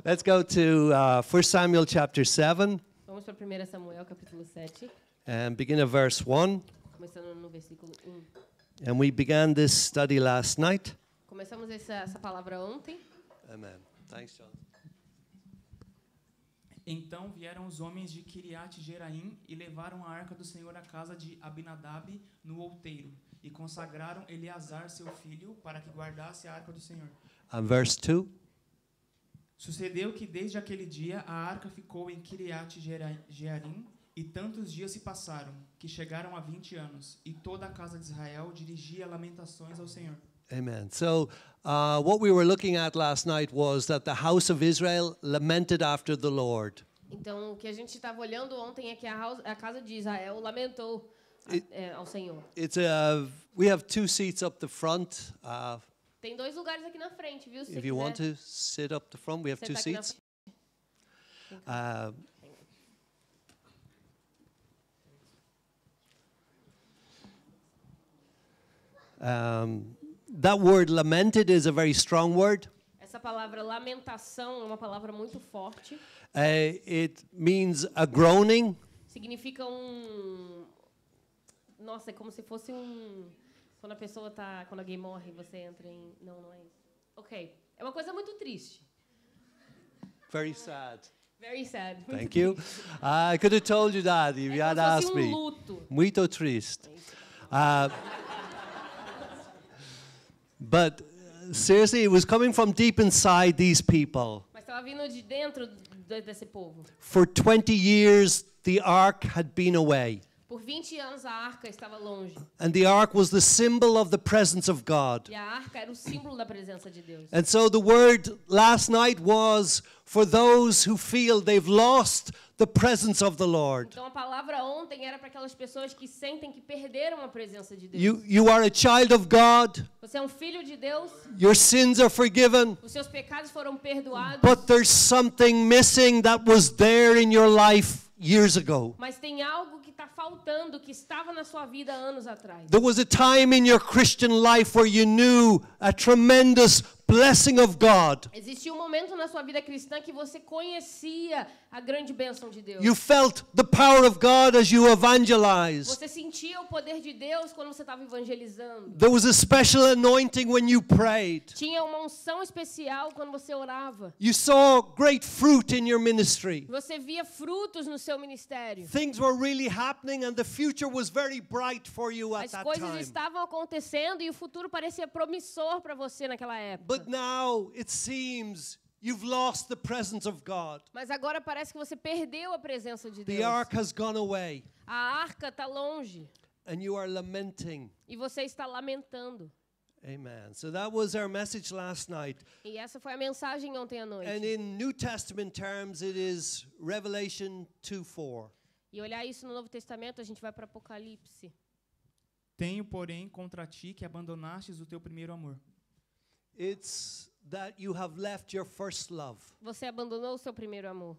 Let's go to 1 Samuel chapter 7 Vamos para 1 Samuel, capítulo 7, and begin at verse 1. começando no versículo 1. And we began this study last night. Começamos essa palavra ontem. Amen. Thanks, John. Então vieram os homens de Kiriat Jeraim e levaram a arca do Senhor à casa de Abinadab no outeiro e consagraram Eleazar seu filho para que guardasse a arca do Senhor. And verse 2. Sucedeu que desde aquele dia a arca ficou em Kiriat Jearim e tantos dias se passaram que chegaram a 20 anos e toda a casa de Israel dirigia lamentações ao Senhor. Amen. So, what we were looking at last night was that the house of Israel lamented after the Lord. Então, o que a gente estava olhando ontem é que a casa de Israel lamentou ao Senhor. We have 2 seats up the front. Tem 2 lugares aqui na frente, viu? Se If você you want quiser to sit up the front, we have 2 sentar aqui na seats. frente. That word lamented is a very strong word. Essa palavra lamentação é uma palavra muito forte. It means a groaning. Significa Nossa, é como se fosse quando a pessoa quando alguém morre, você entra em... Não é isso. Ok. É uma coisa muito triste. Very sad. Very sad. Muito Thank you. triste. I could have told you that if you É had como se asked fosse me. luto. Muito triste. É isso. But seriously, it was coming from deep inside these people. Mas estava vindo de dentro desse povo. For 20 years, the ark had been away. Por 20 anos a arca estava longe. And the ark was the symbol of the presence of God. E a arca era o símbolo da presença de Deus. And so the word last night was for those who feel they've lost the presence of the Lord. Então a palavra ontem era para aquelas pessoas que sentem que perderam a presença de Deus. You are a child of God. Você é um filho de Deus. Your sins are forgiven. Os seus pecados foram perdoados. But there's something missing that was there in your life years ago. Mas tem algo que está faltando, que estava na sua vida anos atrás. There was a time in your Christian life where you knew a tremendous blessing of God. Existia um momento na sua vida cristã que você conhecia a grande bênção de Deus. You felt the power of God as you evangelized. Você sentia o poder de Deus quando você estava evangelizando. There was a special anointing when you prayed. Tinha uma unção especial quando você orava. You saw great fruit in your ministry. Você via frutos no seu ministério. Things were really happening and the future was very bright for you at As that coisas time. estavam acontecendo e o futuro parecia promissor para você naquela época. But now it seems you've lost the presence of God. Mas agora parece que você perdeu a presença de Deus. The ark has gone away A arca está longe and you are lamenting. e você está lamentando. Amen. So that was our message last night. E essa foi a mensagem ontem à noite. And in New Testament terms, it is Revelation 2:4. E olhar isso no Novo Testamento, a gente vai para Apocalipse. Tenho, porém, contra ti que abandonastes o teu primeiro amor. It's that you have left your first love. Você abandonou o seu primeiro amor.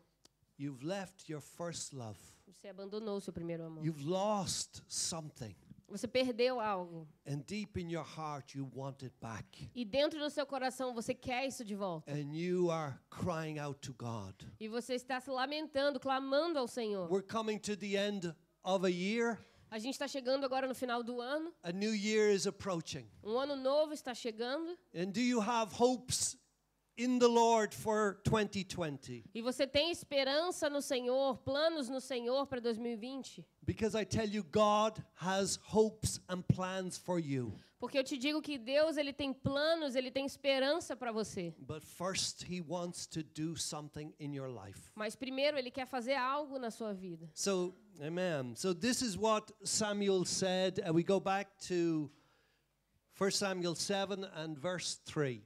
You've left your first love. Você abandonou o seu primeiro amor. You've lost something. Você perdeu algo. And deep in your heart, you want it back. E dentro do seu coração, você quer isso de volta. And you are crying out to God. E você está se lamentando, clamando ao Senhor. We're coming to the end of a year. A gente está chegando agora no final do ano. A new year is approaching. Um ano novo está chegando. And do you have hopes in the Lord for 2020? E você tem esperança no Senhor, planos no Senhor para 2020? Because I tell you, God has hopes and plans for you. Porque eu te digo que Deus, ele tem planos, ele tem esperança para você. But first, He wants to do something in your life. Mas primeiro ele quer fazer algo na sua vida. So, amen. So this is what Samuel said. We go back to 1 Samuel 7 and verse 3.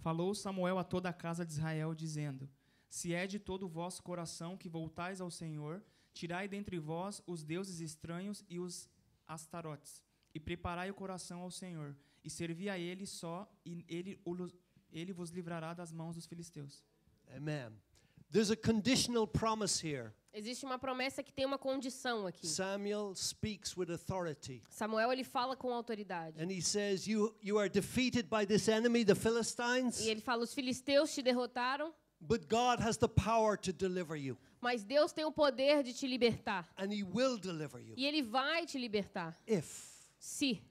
Falou Samuel a toda a casa de Israel, dizendo: Se é de todo o vosso coração que voltais ao Senhor, tirai dentre vós os deuses estranhos e os astarotes, e preparai o coração ao Senhor, e servi a Ele só, e Ele vos livrará das mãos dos filisteus. Amen. There's a conditional promise here. Existe uma promessa que tem uma condição aqui. Samuel speaks with authority. Samuel, ele fala com autoridade. And he says, you are defeated by this enemy, the Philistines, E ele fala, os filisteus te derrotaram, but God has the power to deliver you. mas Deus tem o poder de te libertar. And he will deliver you. E ele vai te libertar. If Se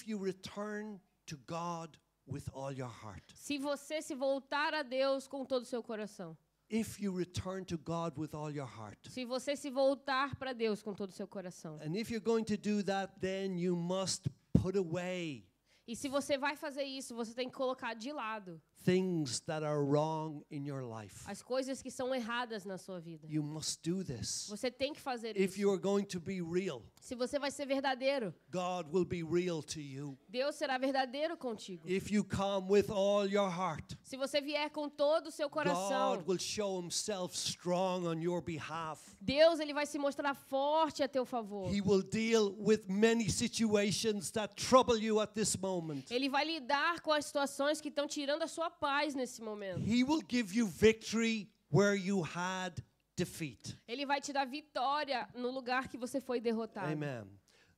you return to God with all your heart. você se voltar a Deus com todo o seu coração. If you return to God with all your heart. Se você se voltar para Deus com todo o seu coração. And if you're going to do that, then you must put away E se você vai fazer isso, você tem que colocar de lado things that are wrong in your life. as coisas que são erradas na sua vida. You must do this. Você tem que fazer If isso. you are going to be real, Se você vai ser verdadeiro, God will be real to you. Deus será verdadeiro contigo. If you come with all your heart, Se você vier com todo o seu coração, God will show himself strong on your behalf. Deus ele vai se mostrar forte a teu favor. He will deal with many situations that trouble you at this moment. Ele vai lidar com as situações que estão tirando a sua paz nesse momento. He will give you victory where you had defeat. Ele vai te dar vitória no lugar que você foi derrotado. Amen.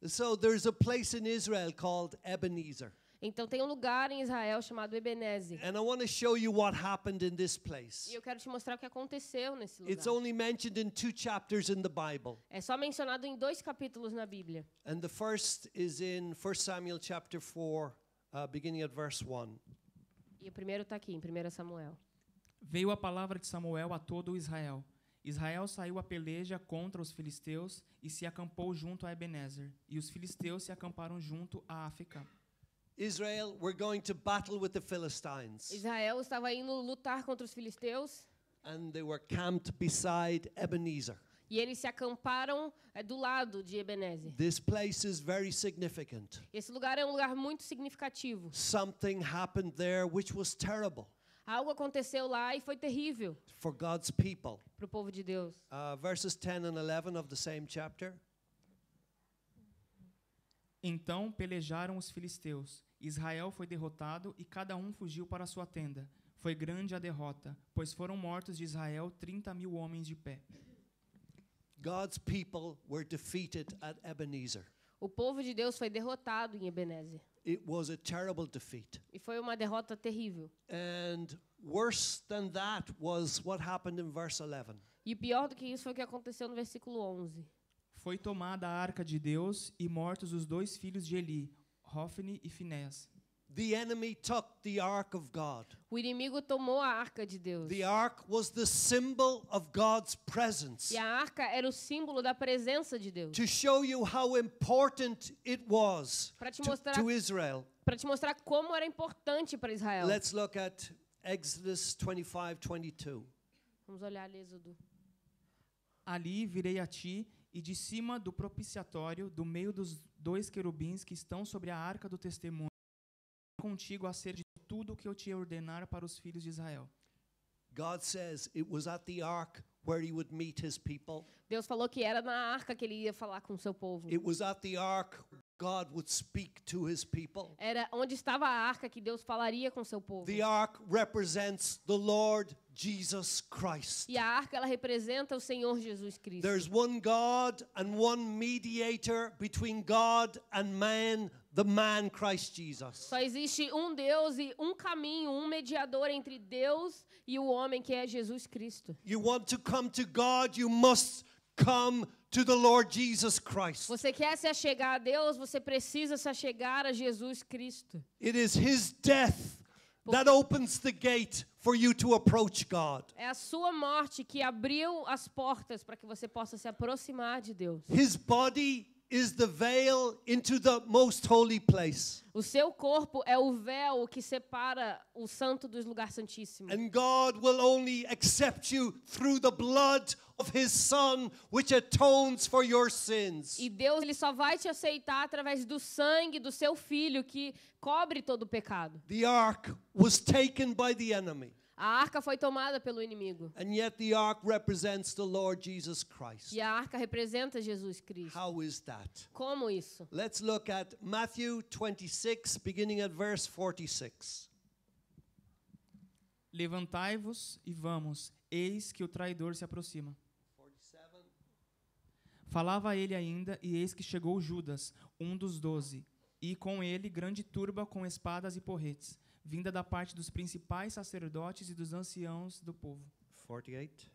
So there's a place in Israel called Ebenezer. Então tem um lugar em Israel chamado Ebenezer. And I want to show you what happened in this place. E eu quero te mostrar o que aconteceu nesse lugar. It's only mentioned in 2 chapters in the Bible. É só mencionado em 2 capítulos na Bíblia. And the first is in 1 Samuel chapter 4, beginning at verse 1. E o primeiro está aqui, em 1 Samuel. Veio a palavra de Samuel a todo o Israel. Israel saiu a peleja contra os filisteus e se acampou junto a Ebenezer. E os filisteus se acamparam junto a Afecá. Israel, we're going to battle with the Philistines. Israel estava indo lutar contra os filisteus And they were camped beside Ebenezer. e eles se acamparam do lado de Ebenezer. This place is very significant. Esse lugar é um lugar muito significativo. Something happened there which was terrible Algo aconteceu lá e foi terrível for God's people. para o povo de Deus. Verses 10 and 11 of the same chapter. Então pelejaram os filisteus. Israel foi derrotado e cada um fugiu para sua tenda. Foi grande a derrota, pois foram mortos de Israel 30.000 homens de pé. God's people were defeated at Ebenezer. O povo de Deus foi derrotado em Ebenezer. It was a terrible defeat. E foi uma derrota terrível. And worse than that was what happened in verse 11. E pior do que isso foi o que aconteceu no versículo 11. Foi tomada a arca de Deus e mortos os 2 filhos de Eli, Hofni e Finéas. The enemy took the ark of God. O inimigo tomou a arca de Deus. The ark was the symbol of God's presence. E a arca era o símbolo da presença de Deus. To show you how important it was Para te mostrar, to Israel. para te mostrar como era importante para Israel. Let's look at Exodus 25:22. Vamos olhar Êxodo. Ali virei a ti, e de cima do propiciatório, do meio dos 2 querubins que estão sobre a arca do testemunho, contigo acerca de tudo o que eu te ordenar para os filhos de Israel. God says it was at the ark where he would meet his people. Deus falou que era na arca que ele ia falar com o seu povo. It was at the ark God would speak to his people. Era onde estava a arca que Deus falaria com o seu povo. The ark represents the Lord Jesus Christ. E a arca ela representa o Senhor Jesus Cristo. There's one God and one mediator between God and man, the man Christ Jesus. Só existe um Deus e um caminho, um mediador entre Deus e o homem que é Jesus Cristo. You want to come to God, you must come to the Lord Jesus Christ. Você quer se achegar a Deus, você precisa se achegar a Jesus Cristo. It is his death that opens the gate for you to approach God. É a sua morte que abriu as portas para que você possa se aproximar de Deus. His body is the veil into the most holy place. O seu corpo é o véu que separa o santo do lugar santíssimo. And God will only accept you through the blood of his son, which atones for your sins. E Deus ele só vai te aceitar através do sangue do seu filho que cobre todo o pecado. The ark was taken by the enemy. A arca foi tomada pelo inimigo. And yet the ark represents the Lord Jesus Christ. E a arca representa Jesus Cristo. How is that? Como isso? Let's look at Matthew 26, beginning at verse 46. Levantai-vos e vamos, eis que o traidor se aproxima. 47. Falava ele ainda, e eis que chegou Judas, um dos 12, e com ele grande turba com espadas e porretes, vinda da parte dos principais sacerdotes e dos anciãos do povo. 48.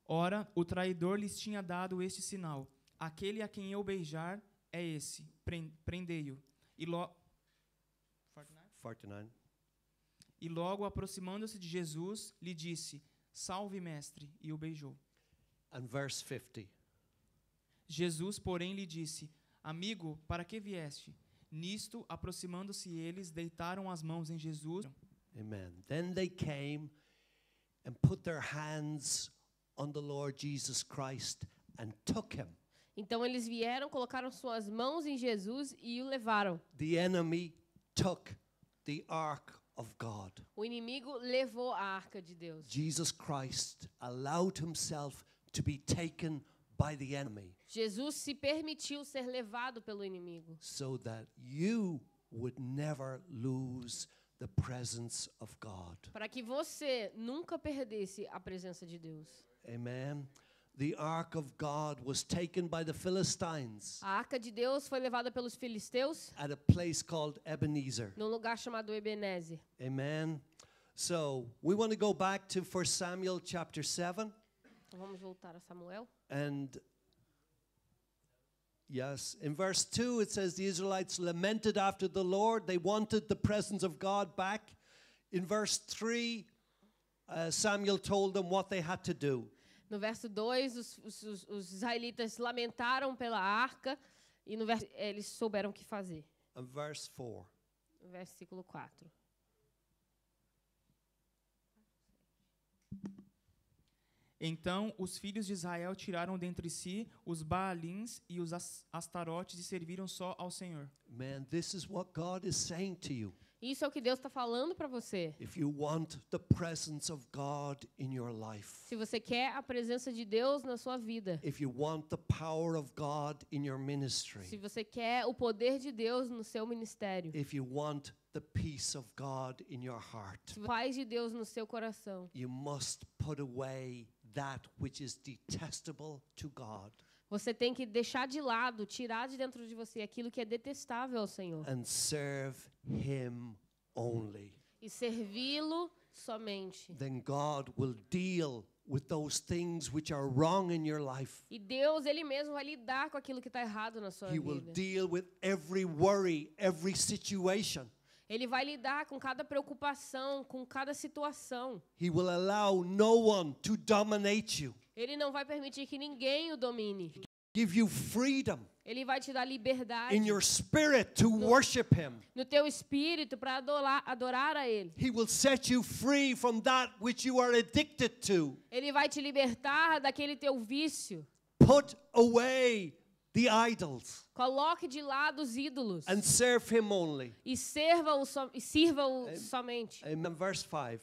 Ora, o traidor lhes tinha dado este sinal: aquele a quem eu beijar é esse, prendei-o. E 49. E logo, aproximando-se de Jesus, lhe disse: Salve, mestre, e o beijou. And verse 50. Jesus, porém, lhe disse: Amigo, para que vieste? Nisto, aproximando-se eles, deitaram as mãos em Jesus. Amen. Then they came and put their hands on the Lord Jesus Christ and took him. Então eles vieram, colocaram suas mãos em Jesus e o levaram. The enemy took the ark of God. O inimigo levou a arca de Deus. Jesus Christ allowed himself to be taken by the enemy Jesus se permitiu ser levado pelo inimigo, so that you would never lose the presence of God. para que você nunca perdesse a presença de Deus. Amen. The ark of God was taken by the Philistines A arca de Deus foi levada pelos filisteus at a place called Ebenezer. num lugar chamado Ebenezer. Amen. So we want to go back to 1 Samuel chapter 7. Então vamos voltar a Samuel. And yes, in verse 2 it says the Israelites lamented after the Lord. They wanted the presence of God back. In verse 3, Samuel told them what they had to do. No verso 2, os israelitas lamentaram pela arca e no verso, eles souberam o que fazer. And verse 4. No versículo 4. Então os filhos de Israel tiraram dentre si os Baalins e os Astarotes e serviram só ao Senhor. Man, this is what God is saying to you. Isso é o que Deus está falando para você. If you want the presence of God in your life, Se você quer a presença de Deus na sua vida, if you want the power of God in your se ministry, você quer o poder de Deus no seu ministério, if you want the peace of God in your heart, a paz de Deus no seu coração, you must put away that which is detestable to God você tem que deixar de lado, tirar de dentro de você aquilo que é detestável ao Senhor and serve Him only. e servi-lo somente. Then God will deal with those things which are wrong in your life. E Deus, Ele mesmo vai lidar com aquilo que está errado na sua He will vida. deal with every worry, every situation. Ele vai lidar com cada preocupação, com cada situação. He will allow no one to dominate you. Ele não vai permitir que ninguém o domine. Give you freedom Ele vai te dar liberdade in your spirit to worship Him. no teu espírito para adorar a Ele. He will set you free from that which you are addicted to. Ele vai te libertar daquele teu vício. Put away the idols Coloque de lado os ídolos and serve Him only. e sirva-o somente. Amen. Verse 5.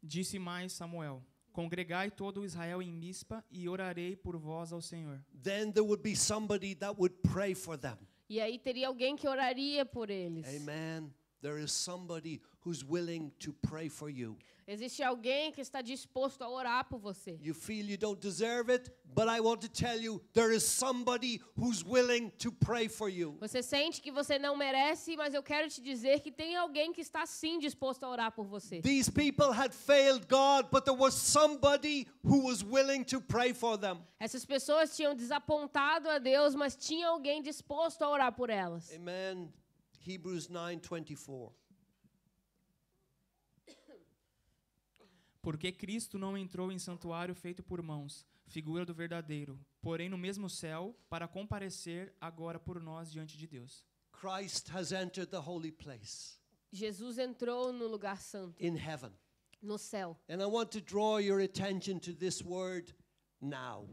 Disse mais Samuel: Congregai todo o Israel em Mispa e orarei por vós ao Senhor. Then there would be somebody that would pray for them. E aí teria alguém que oraria por eles. Amen. There is somebody who's willing to pray for you. Existe alguém que está disposto a orar por você. You feel you don't deserve it, but I want to tell you there is somebody who's willing to pray for you. Você sente que você não merece, mas eu quero te dizer que tem alguém que está sim disposto a orar por você. These people had failed God, but there was somebody who was willing to pray for them. Essas pessoas tinham desapontado a Deus, mas tinha alguém disposto a orar por elas. Amen. Hebrews 9:24. Porque Cristo não entrou em santuário feito por mãos, figura do verdadeiro, porém no mesmo céu, para comparecer agora por nós diante de Deus. Christ has entered the holy place Jesus entrou no lugar santo, in heaven. no céu. And I want to draw your attention to this word now.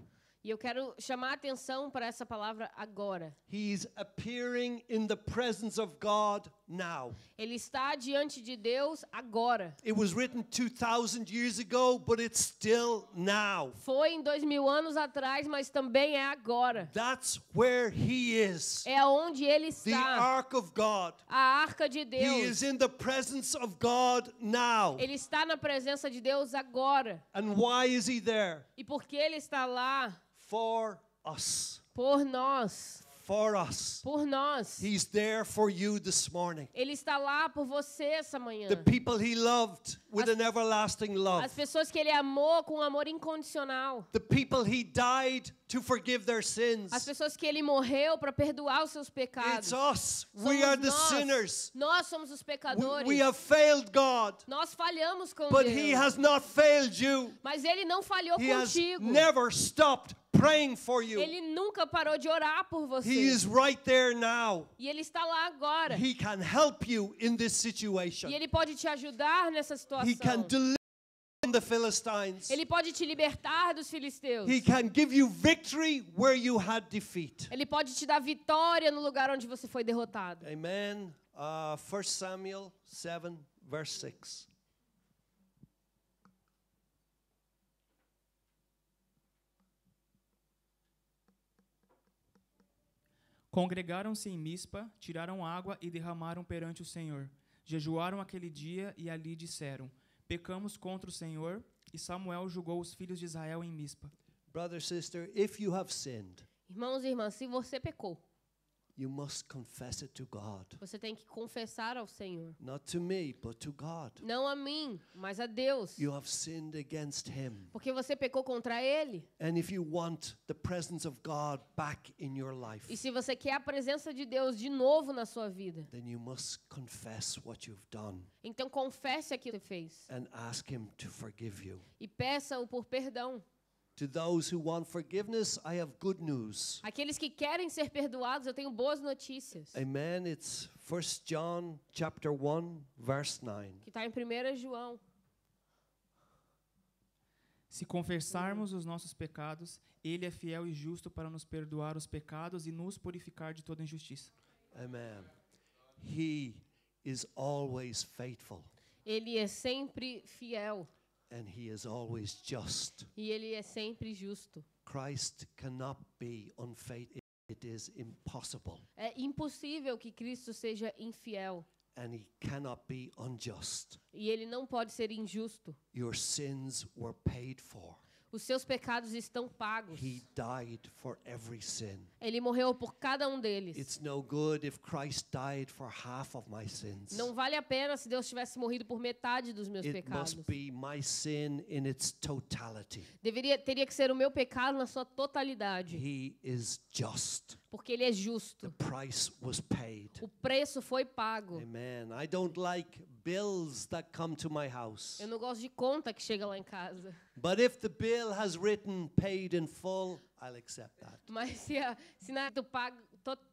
E eu quero chamar a atenção para essa palavra agora. He's appearing in the presence of God now. Ele está diante de Deus agora. It was written 2,000 years ago, but it's still now. Foi em 2000 anos atrás, mas também é agora. That's where He is. É onde Ele The está. ark of God. A arca de He Deus. is in the presence of God now. Ele está na presença de Deus agora. And why is He there? E por que Ele está lá? For us. Por nós. For us. Por nós. He's there for you this morning. Ele está lá por você essa manhã. The people he loved with an everlasting love. As pessoas que ele amou com amor incondicional. The people he died to forgive their sins. As pessoas que ele morreu para perdoar os seus pecados. It's us. Somos We are the nós. sinners. Nós somos os pecadores. We have failed God. Nós falhamos com But Deus. he has not failed you. Mas ele não falhou He has contigo. never stopped praying for you. Ele nunca parou de orar por você. He is right there now. E ele está lá agora. He can help you in this situation. E ele pode te ajudar nessa situação. He can deliver from the Philistines. Ele pode te libertar dos filisteus. He can give you victory where you had defeat. Ele pode te dar vitória no lugar onde você foi derrotado. Amen. 1 Samuel 7, verse 6. Congregaram-se em Mispa, tiraram água e derramaram perante o Senhor. Jejuaram aquele dia e ali disseram: Pecamos contra o Senhor. E Samuel julgou os filhos de Israel em Mispa. Brother, sister, if you have sinned, Irmãos e irmãs, se você pecou, you must confess it to God. você tem que confessar ao Senhor. Not to me, but to God. Não a mim, mas a Deus. You have sinned against Him. Porque você pecou contra Ele. And if you want the presence of God back in your life, E se você quer a presença de Deus de novo na sua vida, then you must confess what you've done então confesse aquilo que você fez. and ask Him to forgive you. E peça-o por perdão. To those who want forgiveness, I have good news. Aqueles que querem ser perdoados, eu tenho boas notícias. Amen. It's 1 John chapter 1, verse 9. Que está em 1 João. Se confessarmos os nossos pecados, Ele é fiel e justo para nos perdoar os pecados e nos purificar de toda injustiça. Amen. He is always faithful Ele é sempre fiel. and He is always just. E Ele é sempre justo. Christ cannot be unfaithful. It is impossible. É impossível que Cristo seja infiel. And He cannot be unjust. E Ele não pode ser injusto. Your sins were paid for. Os seus pecados estão pagos. He died for every sin. Ele morreu por cada um deles. It's no good if Christ died for half of my sins. Não vale a pena se Deus tivesse morrido por metade dos meus It pecados. must be my sin in its totality. Teria que ser o meu pecado na sua totalidade. He is just. Porque Ele é justo. The price was paid. O preço foi pago. Amen. I don't like bills that come to my house. Eu não gosto de conta que chega lá em casa. But if the bill has written paid in full, I'll accept that. Mas se não é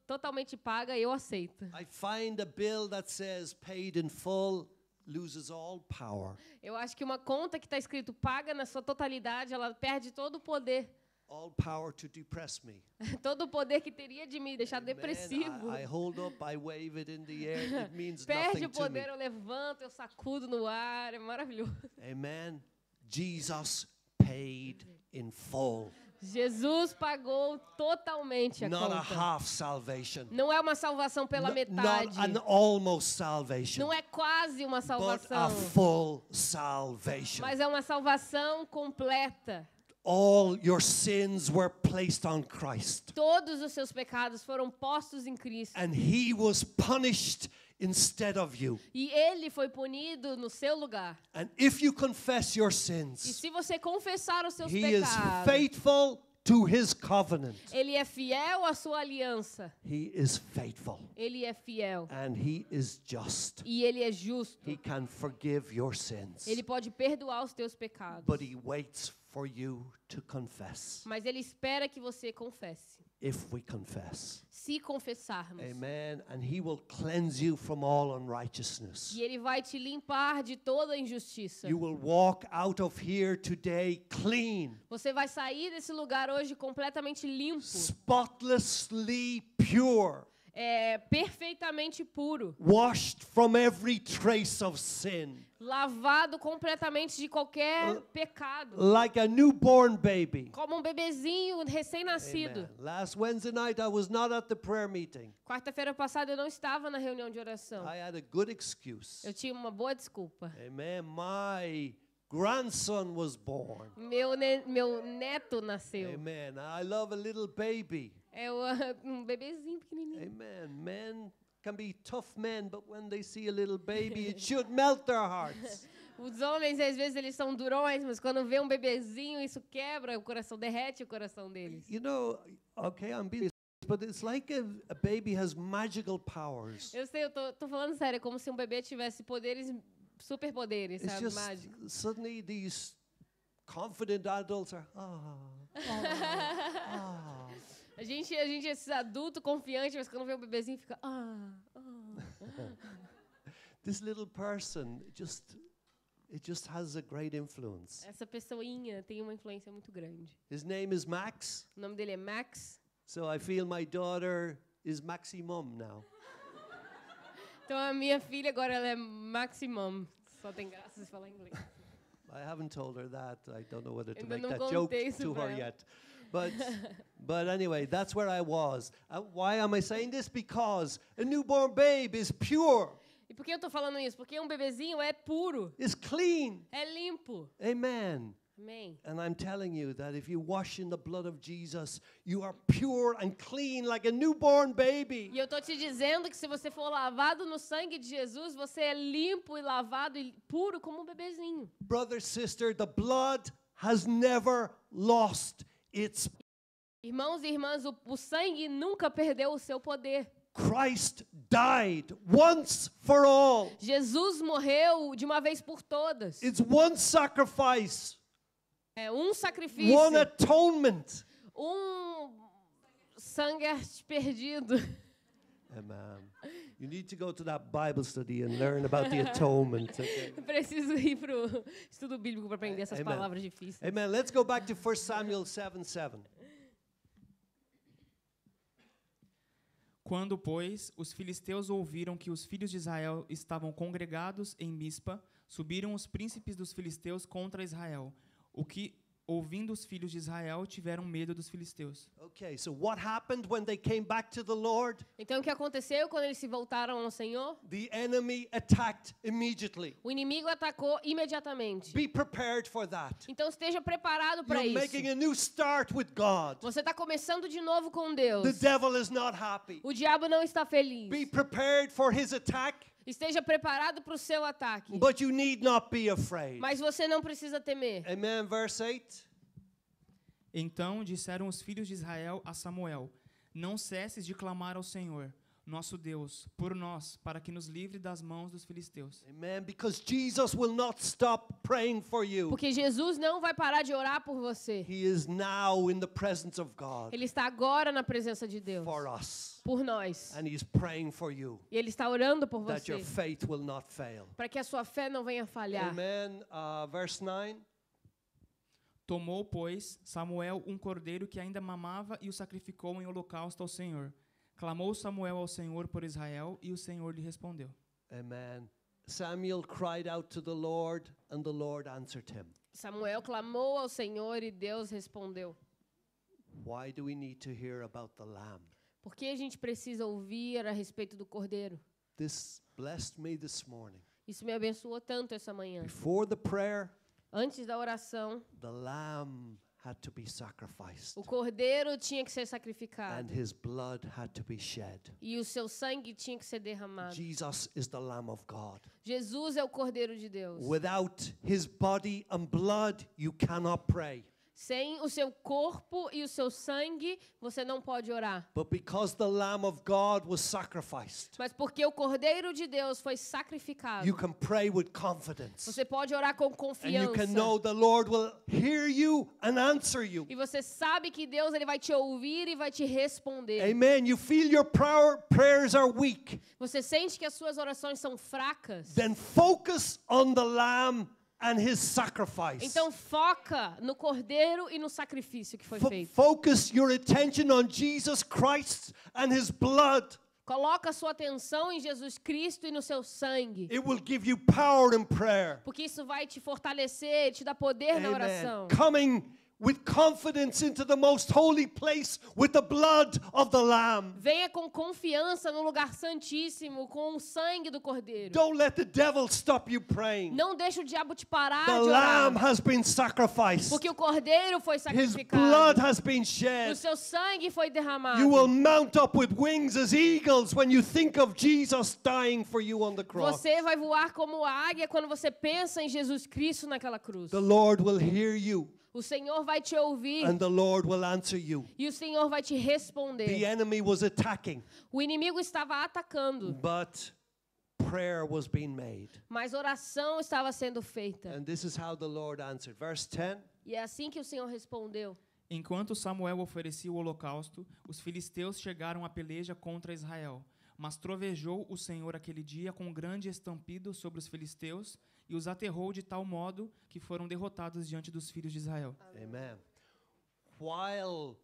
totalmente paga, eu aceito. I find a bill that says paid in full loses all power. Eu acho que uma conta que está escrito paga na sua totalidade, ela perde todo o poder. All power to depress me. Todo o poder que teria de me deixar depressivo. Man, I hold up, I wave it in the air. It means Perde nothing o to me. poder, eu levanto, eu sacudo no ar, é maravilhoso. Amen. Jesus paid in full. Jesus pagou totalmente a Not a conta. half salvation. Não é uma salvação pela Not metade. an almost salvation. Não é quase uma But salvação. a full salvation. Mas é uma salvação completa. All your sins were placed on Christ. Todos os seus pecados foram postos em Cristo. And He was punished instead of you. E Ele foi punido no seu lugar. And if you confess your E sins, se você confessar os seus He is pecados, faithful to His covenant. Ele é fiel à sua aliança. He is faithful. Ele é fiel. And He is just. E Ele é justo. He can forgive your sins. Ele pode perdoar os teus pecados. But He waits for you to confess. Mas Ele espera que você confesse. If we confess. Se confessarmos. Amen. And He will cleanse you from all unrighteousness. E Ele vai te limpar de toda a injustiça. You will walk out of here today clean, Você vai sair desse lugar hoje completamente limpo. spotlessly pure, Perfeitamente puro. washed from every trace of sin, Lavado completamente de qualquer pecado. like a newborn baby. Como um bebezinho recém-nascido. Amen. Last Wednesday night, I was not at the prayer meeting. Quarta-feira passada eu não estava na reunião de oração. I had a good excuse. Eu tinha uma boa desculpa. Amen. My grandson was born. Meu neto nasceu. Amen. I love a little baby. É um bebezinho pequenininho. Amen. Men can be tough men, but when they see a little baby, it should melt their hearts. Os homens, às vezes, eles são durões, mas quando vê um bebezinho, isso quebra o coração, derrete o coração deles. You know, okay, I'm being, but it's like a baby has magical powers. Eu sei, eu tô falando sério, é como se um bebê tivesse poderes, superpoderes, It's sabe, just mágicos. suddenly these confident adults are, A gente é esses adultos confiantes, mas quando vê um bebezinho, fica, This little person it just has a great influence. Essa pessoinha tem uma influência muito grande. His name is Max, O nome dele é Max. so I feel my daughter is Maximum now. Então a minha filha agora ela é Maximum. Só tem graça de falar inglês. I haven't told her that. I don't know whether to Ainda make não that joke contei isso to pra her ela. yet. But anyway, that's where I was. Why am I saying this? Because a newborn babe is pure, E por que eu tô falando isso? Porque um bebezinho é puro, is clean. é limpo. Amen. Amém. And I'm telling you that if you wash in the blood of Jesus, you are pure and clean like a newborn baby. E eu tô te dizendo que se você for lavado no sangue de Jesus, você é limpo e lavado e puro como um bebezinho. Brother, sister, the blood has never lost its. Irmãos e irmãs, o sangue nunca perdeu o seu poder. Christ died once for all. Jesus morreu de uma vez por todas. It's one sacrifice, É um sacrifício, one atonement. sangue perdido. Amen. You need to go to that Bible study and learn about the atonement. Okay? Preciso ir pro estudo bíblico para aprender essas Amen. palavras difíceis. Amen. Let's go back to 1 Samuel 7:7. Quando, pois, os filisteus ouviram que os filhos de Israel estavam congregados em Mispa, subiram os príncipes dos filisteus contra Israel. O que, ouvindo os filhos de Israel, tiveram medo dos filisteus. Okay, so what happened when they came back to the Lord? Então o que aconteceu quando eles se voltaram ao Senhor? The enemy attacked immediately. O inimigo atacou imediatamente. Be prepared for that. Então esteja preparado para You're isso. making a new start with God. Você está começando de novo com Deus. The devil is not happy. O diabo não está feliz. Be prepared for his attack, Esteja preparado para o seu ataque. but you need not be afraid. Mas você não precisa temer. Amen. Verse 8. Então disseram os filhos de Israel a Samuel: Não cesses de clamar ao Senhor, nosso Deus, por nós, para que nos livre das mãos dos filisteus. Amen. Because Jesus will not stop praying for you. Porque Jesus não vai parar de orar por você. He is now in the presence of God Ele está agora na presença de Deus. for us. Por nós. And he's praying for you E Ele está orando por that você. your faith will not fail. Para que a sua fé não venha falhar. Amen. Verse 9. Tomou, pois, Samuel um cordeiro que ainda mamava e o sacrificou em holocausto ao Senhor. Clamou Samuel ao Senhor por Israel, e o Senhor lhe respondeu. Amen. Samuel cried out to the Lord, and the Lord answered him. Samuel clamou ao Senhor e Deus respondeu. Why do we need to hear about the lamb? Por que a gente precisa ouvir a respeito do cordeiro? This blessed me this morning. Isso me abençoou tanto essa manhã. Before the prayer, Antes da oração, the lamb had to be sacrificed, o cordeiro tinha que ser sacrificado. and his blood had to be shed. E o seu sangue tinha que ser derramado. Jesus is the Lamb of God. Jesus é o cordeiro de Deus. Without his body and blood, you cannot pray. Sem o seu corpo e o seu sangue, você não pode orar. But because the Lamb of God was sacrificed, Mas porque o cordeiro de Deus foi sacrificado, you can pray with confidence. você pode orar com And you confiança. can know the Lord will hear you and answer you. E você sabe que Deus ele vai te ouvir e vai te responder. Amen. You feel your prayers are weak. Você sente que as suas orações são fracas? Then focus on the Lamb and his sacrifice. Então foca no cordeiro e no sacrifício que foi feito. Focus your attention on Jesus Christ and his blood. Coloca a sua atenção em Jesus Cristo e no seu sangue. It will give you power in prayer. Porque isso vai te fortalecer, te dar poder na oração. Coming with confidence into the most holy place with the blood of the Lamb. Venha com confiança no lugar santíssimo, com o sangue do Cordeiro. Don't let the devil stop you praying. Não deixe o diabo te parar The de Lamb orar. has been sacrificed. Porque o Cordeiro foi His sacrificado. blood has been O shed. seu sangue foi derramado. You will mount up with wings as eagles when you think of Jesus dying for you on the cross. Você vai voar como águia quando você pensa em Jesus Cristo naquela cruz. The Lord will hear you O Senhor vai te ouvir and the Lord will answer you. e o Senhor vai te The responder. enemy was attacking, O inimigo estava atacando, but prayer was being made. mas oração estava sendo feita. And this is how the Lord answered. Verse 10. E é assim que o Senhor respondeu. Enquanto Samuel oferecia o holocausto, os filisteus chegaram à peleja contra Israel. Mas trovejou o Senhor aquele dia com um grande estampido sobre os filisteus e os aterrou de tal modo que foram derrotados diante dos filhos de Israel. Amen. While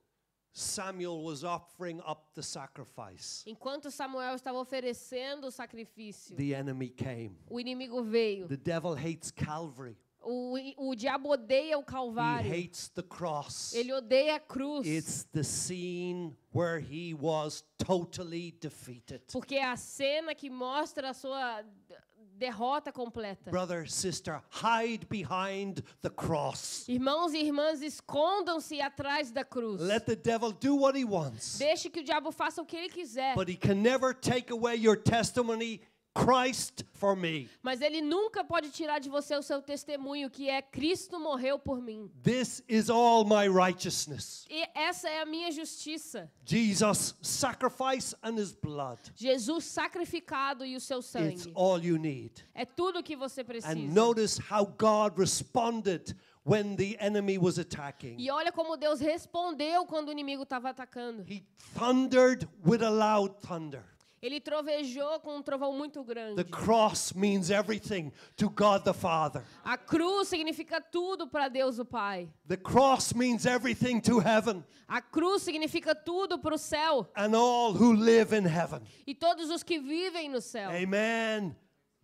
Samuel was offering up the sacrifice, Enquanto Samuel estava oferecendo o sacrifício, the enemy came. o inimigo veio. The devil hates Calvary. O diabo odeia o He Calvário. hates the cross. Ele odeia a cruz. It's the scene where he was totally defeated. Porque é a cena que mostra a sua derrota completa. Brother, sister, hide behind the cross. Irmãos e irmãs, escondam-se atrás da cruz. Let the devil do what he wants, Deixe que o diabo faça o que ele quiser. but he can never take away your testimony, Christ for me. Mas ele nunca pode tirar de você o seu testemunho, que é Cristo morreu por mim. This is all my righteousness. E essa é a minha justiça. Jesus' sacrifice and his blood. Jesus sacrificado e o seu It's sangue. all you need. É tudo o que você precisa. And notice how God responded when the enemy was attacking. E olha como Deus respondeu quando o inimigo estava atacando. He thundered with a loud thunder. Ele trovejou com um trovão muito The grande. cross means everything to God the Father. A cruz significa tudo para Deus o Pai. The cross means everything to heaven A cruz significa tudo para o céu and all who live in heaven. e todos os que vivem no céu. Amen.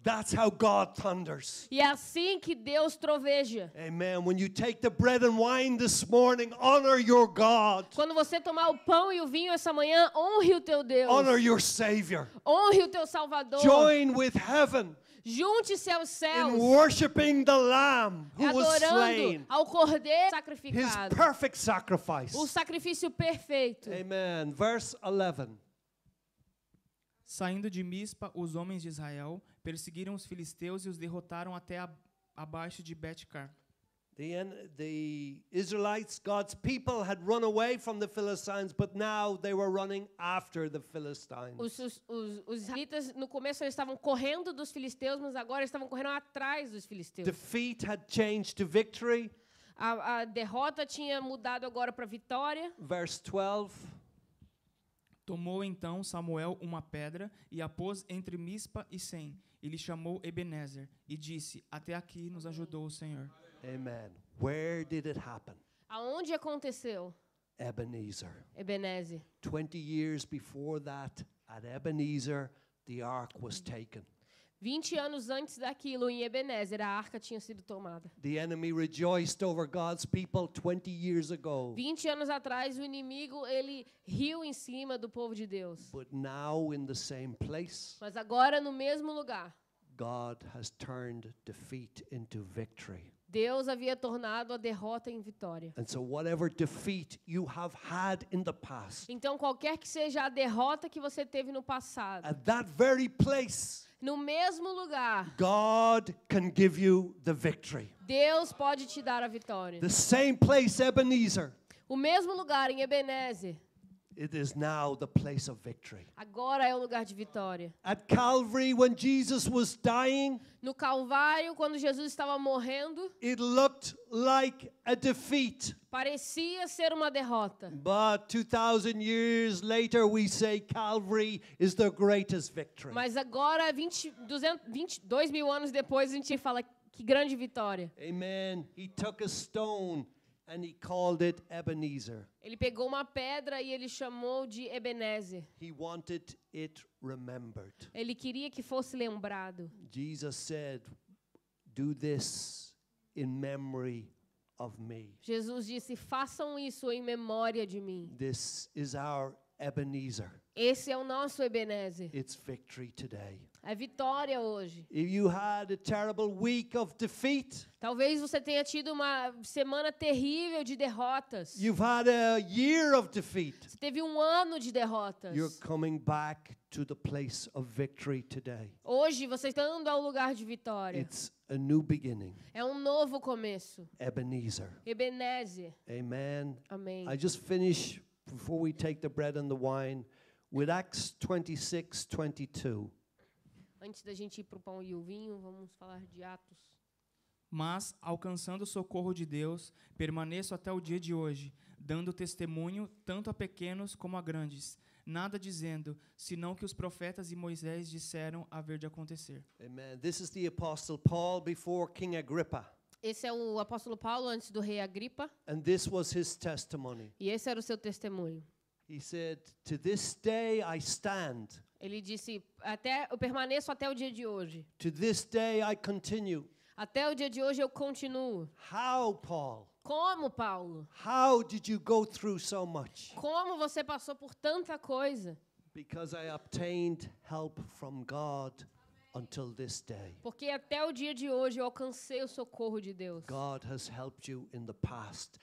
That's how God thunders. E é assim que Deus troveja. Amen. When you take the bread and wine this morning, honor your God. Quando você tomar o pão e o vinho essa manhã, honre o teu Deus. Honor your Savior. Honre o teu Salvador. Join with heaven Junte-se aos céus, in worshiping the Lamb who was adorando slain. ao Cordeiro His sacrificado. perfect sacrifice. O sacrifício perfeito. Amen. Verse 11. Saindo de Mispa, os homens de Israel perseguiram os filisteus e os derrotaram até abaixo de Bet-car. The Israelites, God's people, had run away from the Philistines, but now they were running after the Philistines. Os israelitas, no começo, eles estavam correndo dos filisteus, mas agora eles estavam correndo atrás dos filisteus. Defeat had changed to victory. A derrota tinha mudado agora para vitória. Verse 12. Tomou então Samuel uma pedra e a pôs entre Mispa e Sem. E lhe chamou Ebenezer e disse: Até aqui nos ajudou o Senhor. Amen. Where did it happen? Aonde aconteceu? Ebenezer. Ebenezer. 20 years before that, at Ebenezer, the ark was taken. 20 anos antes daquilo, em Ebenezer, a arca tinha sido tomada. The enemy rejoiced over God's people 20 years ago. 20 anos atrás, o inimigo, ele riu em cima do povo de Deus. But now, in the same place, Mas agora, no mesmo lugar, God has turned defeat into victory. Deus havia tornado a derrota em vitória. And so whatever defeat you have had in the past, Então, qualquer que seja a derrota que você teve no passado, at that very place, no mesmo lugar, God can give you the victory. Deus pode te dar a vitória. The same place, Ebenezer, O mesmo lugar em Ebenezer, it is now the place of victory. agora é o lugar de vitória. At Calvary, when Jesus was dying, No Calvário, quando Jesus estava morrendo, it looked like a defeat. parecia ser uma derrota. But 2,000 years later, we say Calvary is the greatest victory. Mas agora, 22 mil anos depois, a gente fala que grande vitória. Amen. He took a stone and he called it Ebenezer. Ele pegou uma pedra e ele chamou de Ebenezer. He wanted it remembered. Ele queria que fosse lembrado. Jesus said, do this in memory of me. Jesus disse, façam isso em memória de mim. This is our Ebenezer. Esse é o nosso Ebenezer. It's victory today. É vitória hoje. If you had a terrible week of defeat, Talvez você tenha tido uma semana terrível de derrotas. you've had a year of defeat, Você teve um ano de derrotas. you're coming back to the place of victory today. Hoje você está indo ao lugar de vitória. It's a new beginning. É um novo começo. Ebenezer. Ebenezer. Amen. Amém. I just finish, before we take the bread and the wine, with Acts 26:22. Antes da gente ir para o pão e o vinho, vamos falar de Atos. Mas, alcançando o socorro de Deus, permaneço até o dia de hoje, dando testemunho tanto a pequenos como a grandes, nada dizendo, senão que os profetas e Moisés disseram haver de acontecer. Amen. This is the Apostle Paul before King Agrippa. Esse é o apóstolo Paulo antes do rei Agripa, And this was his testimony. e esse era o seu testemunho. He said, "To this day I stand. Ele disse, eu permaneço até o dia de hoje. To this day I continue." Até o dia de hoje eu continuo. How, Paul? Como, Paulo? How did you go through so much? Como você passou por tanta coisa? Because I obtained help from God until this day. Porque até o dia de hoje eu alcancei o socorro de Deus. God has helped you in the past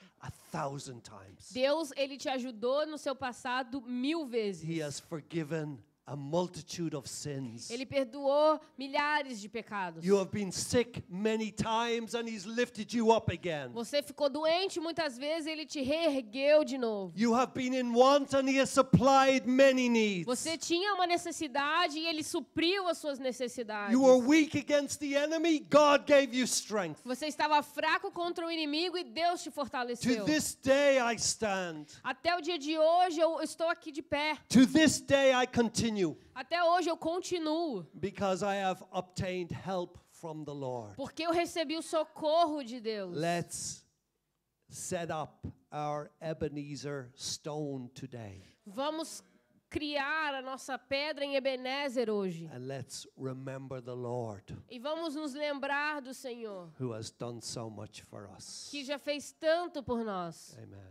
1,000 times. Deus, ele te ajudou no seu passado 1000 vezes. He has forgiven a multitude of sins. Ele perdoou milhares de pecados. You have been sick many times and he's lifted you up again. Você ficou doente muitas vezes, ele te reergueu de novo. You have been in want and he has supplied many needs. Você tinha uma necessidade e ele supriu as suas necessidades. You were weak against the enemy, God gave you strength. Você estava fraco contra o inimigo e Deus te fortaleceu. To this day I stand. Até o dia de hoje eu estou aqui de pé. To this day I continue Até hoje eu continuo. because I have obtained help from the Lord. Porque eu recebi o socorro de Deus. Let's set up our Ebenezer stone today Vamos criar a nossa pedra em Ebenezer hoje. and let's remember the Lord E vamos nos lembrar do Senhor, who has done so much for us. que já fez tanto por nós. Amen.